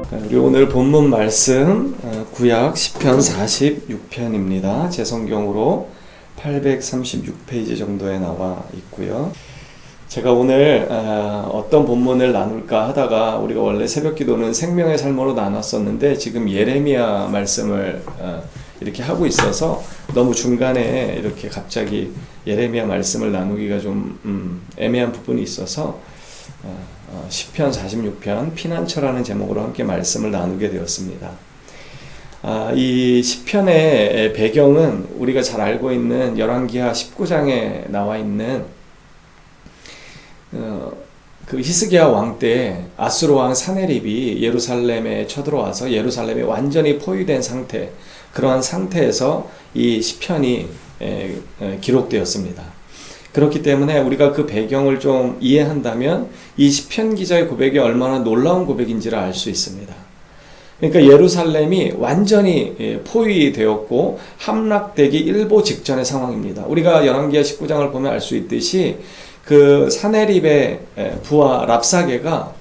우리 오늘 본문 말씀 구약 시편 46편입니다. 제 성경으로 836페이지 정도에 나와 있고요. 제가 오늘 어떤 본문을 나눌까 하다가 우리가 원래 새벽 기도는 생명의 삶으로 나눴었는데 지금 예레미야 말씀을 이렇게 하고 있어서 너무 중간에 이렇게 갑자기 예레미야 말씀을 나누기가 좀 애매한 부분이 있어서 시편 46편 피난처라는 제목으로 함께 말씀을 나누게 되었습니다. 이 시편의 배경은 우리가 잘 알고 있는 열왕기하 19장에 나와 있는 그 히스기야 왕 때 아수르 왕 사네립이 예루살렘에 쳐들어와서 예루살렘이 완전히 포위된 상태, 그러한 상태에서 이 시편이 기록되었습니다. 그렇기 때문에 우리가 그 배경을 좀 이해한다면 이 시편 기자의 고백이 얼마나 놀라운 고백인지를 알 수 있습니다. 그러니까 예루살렘이 완전히 포위되었고 함락되기 일보 직전의 상황입니다. 우리가 열왕기하 19장을 보면 알 수 있듯이 그 사네립의 부하 랍사게가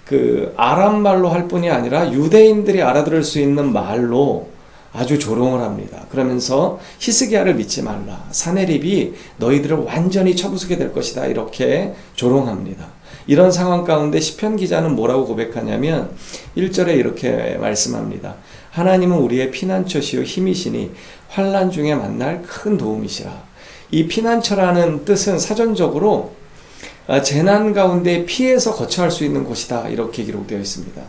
그 아람 말로 할 뿐이 아니라 유대인들이 알아들을 수 있는 말로 아주 조롱을 합니다. 그러면서 히스기야를 믿지 말라. 사네립이 너희들을 완전히 쳐부수게 될 것이다. 이렇게 조롱합니다. 이런 상황 가운데 시편 기자는 뭐라고 고백하냐면 1절에 이렇게 말씀합니다. 하나님은 우리의 피난처시요 힘이시니 환난 중에 만날 큰 도움이시라. 이 피난처라는 뜻은 사전적으로 재난 가운데 피해서 거처할 수 있는 곳이다. 이렇게 기록되어 있습니다.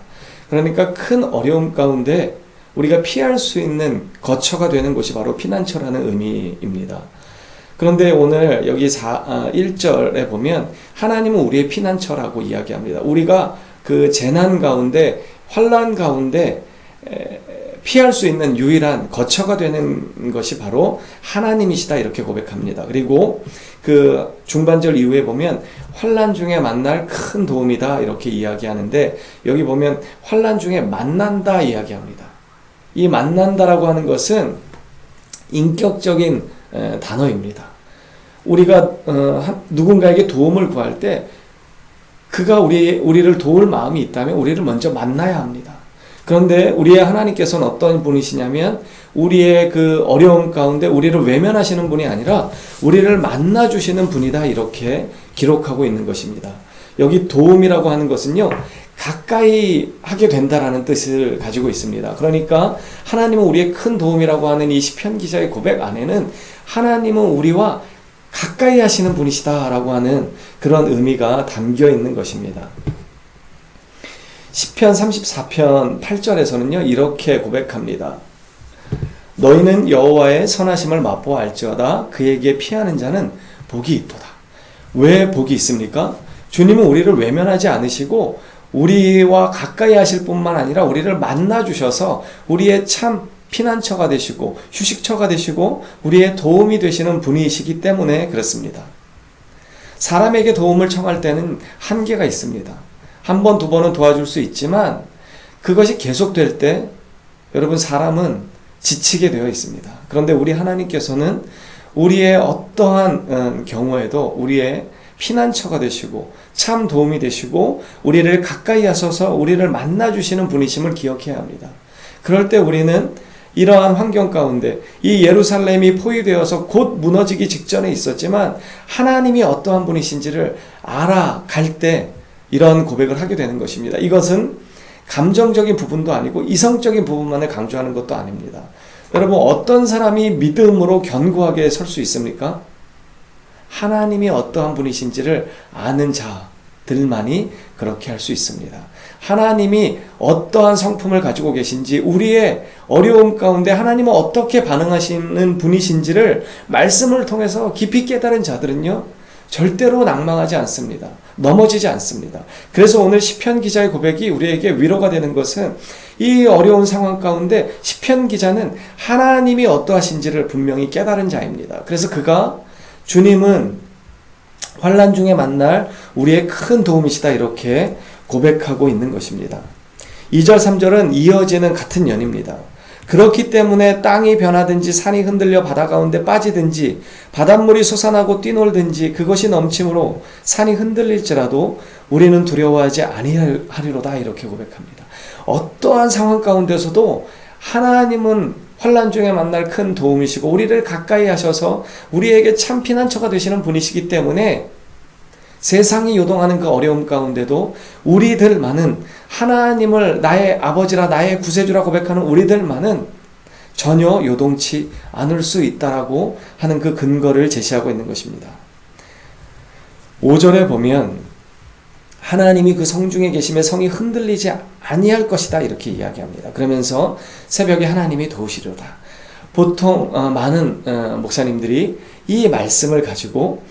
그러니까 큰 어려움 가운데 우리가 피할 수 있는 거처가 되는 곳이 바로 피난처라는 의미입니다. 그런데 오늘 여기 1절에 보면 하나님은 우리의 피난처라고 이야기합니다. 우리가 그 재난 가운데 환난 가운데 피할 수 있는 유일한 거처가 되는 것이 바로 하나님이시다 이렇게 고백합니다. 그리고 그 중반절 이후에 보면 환난 중에 만날 큰 도움이다 이렇게 이야기하는데 여기 보면 환난 중에 만난다 이야기합니다. 이 만난다라고 하는 것은 인격적인 단어입니다. 우리가 누군가에게 도움을 구할 때 그가 우리를 도울 마음이 있다면 우리를 먼저 만나야 합니다. 그런데 우리의 하나님께서는 어떤 분이시냐면 우리의 그 어려움 가운데 우리를 외면하시는 분이 아니라 우리를 만나주시는 분이다 이렇게 기록하고 있는 것입니다. 여기 도움이라고 하는 것은요 가까이 하게 된다라는 뜻을 가지고 있습니다. 그러니까 하나님은 우리의 큰 도움이라고 하는 이 시편 기자의 고백 안에는 하나님은 우리와 가까이 하시는 분이시다라고 하는 그런 의미가 담겨 있는 것입니다. 시편 34편 8절에서는요 이렇게 고백합니다. 너희는 여호와의 선하심을 맛보아 알지어다. 그에게 피하는 자는 복이 있도다. 왜 복이 있습니까? 주님은 우리를 외면하지 않으시고 우리와 가까이 하실 뿐만 아니라 우리를 만나주셔서 우리의 참 피난처가 되시고 휴식처가 되시고 우리의 도움이 되시는 분이시기 때문에 그렇습니다. 사람에게 도움을 청할 때는 한계가 있습니다. 한 번, 두 번은 도와줄 수 있지만 그것이 계속될 때 여러분 사람은 지치게 되어 있습니다. 그런데 우리 하나님께서는 우리의 어떠한 경우에도 우리의 피난처가 되시고 참 도움이 되시고 우리를 가까이 하셔서 우리를 만나주시는 분이심을 기억해야 합니다. 그럴 때 우리는 이러한 환경 가운데 이 예루살렘이 포위되어서 곧 무너지기 직전에 있었지만 하나님이 어떠한 분이신지를 알아갈 때 이런 고백을 하게 되는 것입니다. 이것은 감정적인 부분도 아니고 이성적인 부분만을 강조하는 것도 아닙니다. 여러분 어떤 사람이 믿음으로 견고하게 설 수 있습니까? 하나님이 어떠한 분이신지를 아는 자들만이 그렇게 할 수 있습니다. 하나님이 어떠한 성품을 가지고 계신지 우리의 어려움 가운데 하나님은 어떻게 반응하시는 분이신지를 말씀을 통해서 깊이 깨달은 자들은요 절대로 낭망하지 않습니다. 넘어지지 않습니다. 그래서 오늘 시편 기자의 고백이 우리에게 위로가 되는 것은 이 어려운 상황 가운데 시편 기자는 하나님이 어떠하신지를 분명히 깨달은 자입니다. 그래서 그가 주님은 환난 중에 만날 우리의 큰 도움이시다 이렇게 고백하고 있는 것입니다. 2절 3절은 이어지는 같은 연입니다. 그렇기 때문에 땅이 변하든지 산이 흔들려 바다 가운데 빠지든지 바닷물이 솟아나고 뛰놀든지 그것이 넘침으로 산이 흔들릴지라도 우리는 두려워하지 아니하리로다 이렇게 고백합니다. 어떠한 상황 가운데서도 하나님은 환난 중에 만날 큰 도움이시고 우리를 가까이 하셔서 우리에게 참 피난처가 되시는 분이시기 때문에 세상이 요동하는 그 어려움 가운데도 우리들만은 하나님을 나의 아버지라 나의 구세주라 고백하는 우리들만은 전혀 요동치 않을 수 있다라고 하는 그 근거를 제시하고 있는 것입니다. 5절에 보면 하나님이 그 성중에 계심에 성이 흔들리지 아니할 것이다 이렇게 이야기합니다. 그러면서 새벽에 하나님이 도우시리로다. 보통 많은 목사님들이 이 말씀을 가지고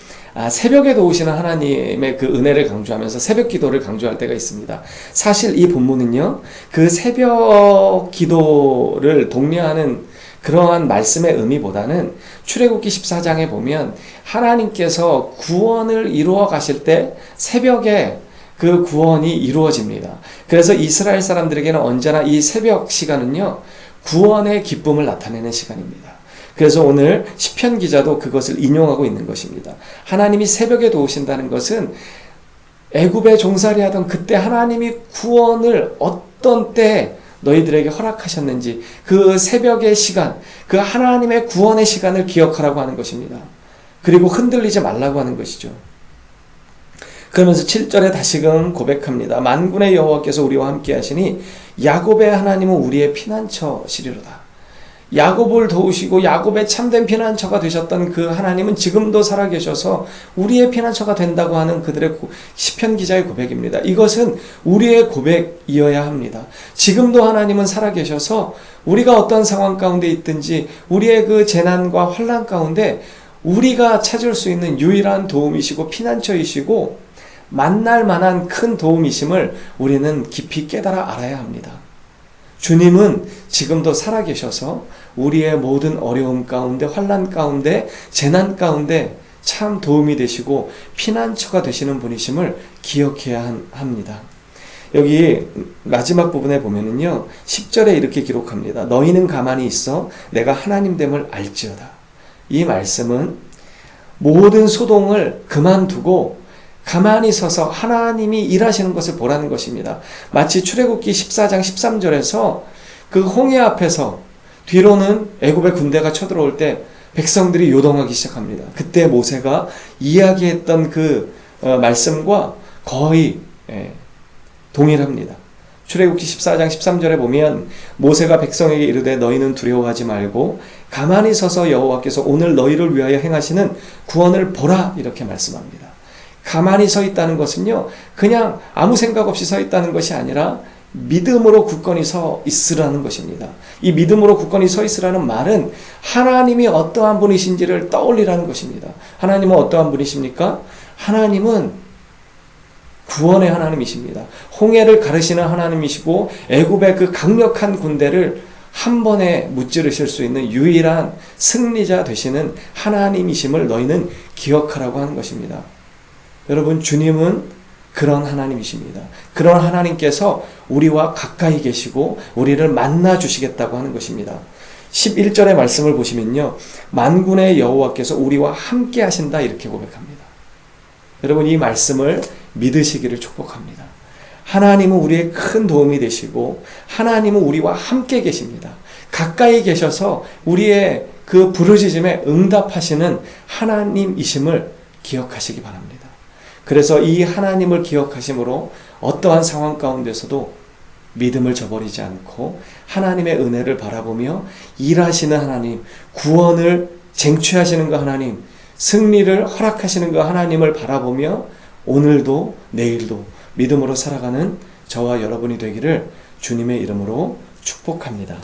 새벽에 도우시는 하나님의 그 은혜를 강조하면서 새벽 기도를 강조할 때가 있습니다. 사실 이 본문은요, 그 새벽 기도를 독려하는 그러한 말씀의 의미보다는 출애굽기 14장에 보면 하나님께서 구원을 이루어 가실 때 새벽에 그 구원이 이루어집니다. 그래서 이스라엘 사람들에게는 언제나 이 새벽 시간은요, 구원의 기쁨을 나타내는 시간입니다. 그래서 오늘 시편 기자도 그것을 인용하고 있는 것입니다. 하나님이 새벽에 도우신다는 것은 애굽에 종살이하던 그때 하나님이 구원을 어떤 때 너희들에게 허락하셨는지 그 새벽의 시간, 그 하나님의 구원의 시간을 기억하라고 하는 것입니다. 그리고 흔들리지 말라고 하는 것이죠. 그러면서 7절에 다시금 고백합니다. 만군의 여호와께서 우리와 함께 하시니 야곱의 하나님은 우리의 피난처시리로다. 야곱을 도우시고 야곱의 참된 피난처가 되셨던 그 하나님은 지금도 살아계셔서 우리의 피난처가 된다고 하는 그들의 시편 기자의 고백입니다. 이것은 우리의 고백이어야 합니다. 지금도 하나님은 살아계셔서 우리가 어떤 상황 가운데 있든지 우리의 그 재난과 환난 가운데 우리가 찾을 수 있는 유일한 도움이시고 피난처이시고 만날 만한 큰 도움이심을 우리는 깊이 깨달아 알아야 합니다. 주님은 지금도 살아계셔서 우리의 모든 어려움 가운데, 환난 가운데, 재난 가운데 참 도움이 되시고 피난처가 되시는 분이심을 기억해야 합니다. 여기 마지막 부분에 보면은요, 10절에 이렇게 기록합니다. 너희는 가만히 있어 내가 하나님됨을 알지어다. 이 말씀은 모든 소동을 그만두고 가만히 서서 하나님이 일하시는 것을 보라는 것입니다. 마치 출애굽기 14장 13절에서 그 홍해 앞에서 뒤로는 애굽의 군대가 쳐들어올 때 백성들이 요동하기 시작합니다. 그때 모세가 이야기했던 그 말씀과 거의 동일합니다. 출애굽기 14장 13절에 보면 모세가 백성에게 이르되 너희는 두려워하지 말고 가만히 서서 여호와께서 오늘 너희를 위하여 행하시는 구원을 보라 이렇게 말씀합니다. 가만히 서 있다는 것은요, 그냥 아무 생각 없이 서 있다는 것이 아니라 믿음으로 굳건히 서 있으라는 것입니다. 이 믿음으로 굳건히 서 있으라는 말은 하나님이 어떠한 분이신지를 떠올리라는 것입니다. 하나님은 어떠한 분이십니까? 하나님은 구원의 하나님이십니다. 홍해를 가르시는 하나님이시고 애굽의 그 강력한 군대를 한 번에 무찌르실 수 있는 유일한 승리자 되시는 하나님이심을 너희는 기억하라고 하는 것입니다. 여러분, 주님은 그런 하나님이십니다. 그런 하나님께서 우리와 가까이 계시고 우리를 만나 주시겠다고 하는 것입니다. 11절의 말씀을 보시면요, 만군의 여호와께서 우리와 함께 하신다 이렇게 고백합니다. 여러분, 이 말씀을 믿으시기를 축복합니다. 하나님은 우리의 큰 도움이 되시고 하나님은 우리와 함께 계십니다. 가까이 계셔서 우리의 그 부르짖음에 응답하시는 하나님이심을 기억하시기 바랍니다. 그래서 이 하나님을 기억하심으로 어떠한 상황 가운데서도 믿음을 저버리지 않고 하나님의 은혜를 바라보며 일하시는 하나님, 구원을 쟁취하시는 그 하나님, 승리를 허락하시는 그 하나님을 바라보며 오늘도 내일도 믿음으로 살아가는 저와 여러분이 되기를 주님의 이름으로 축복합니다.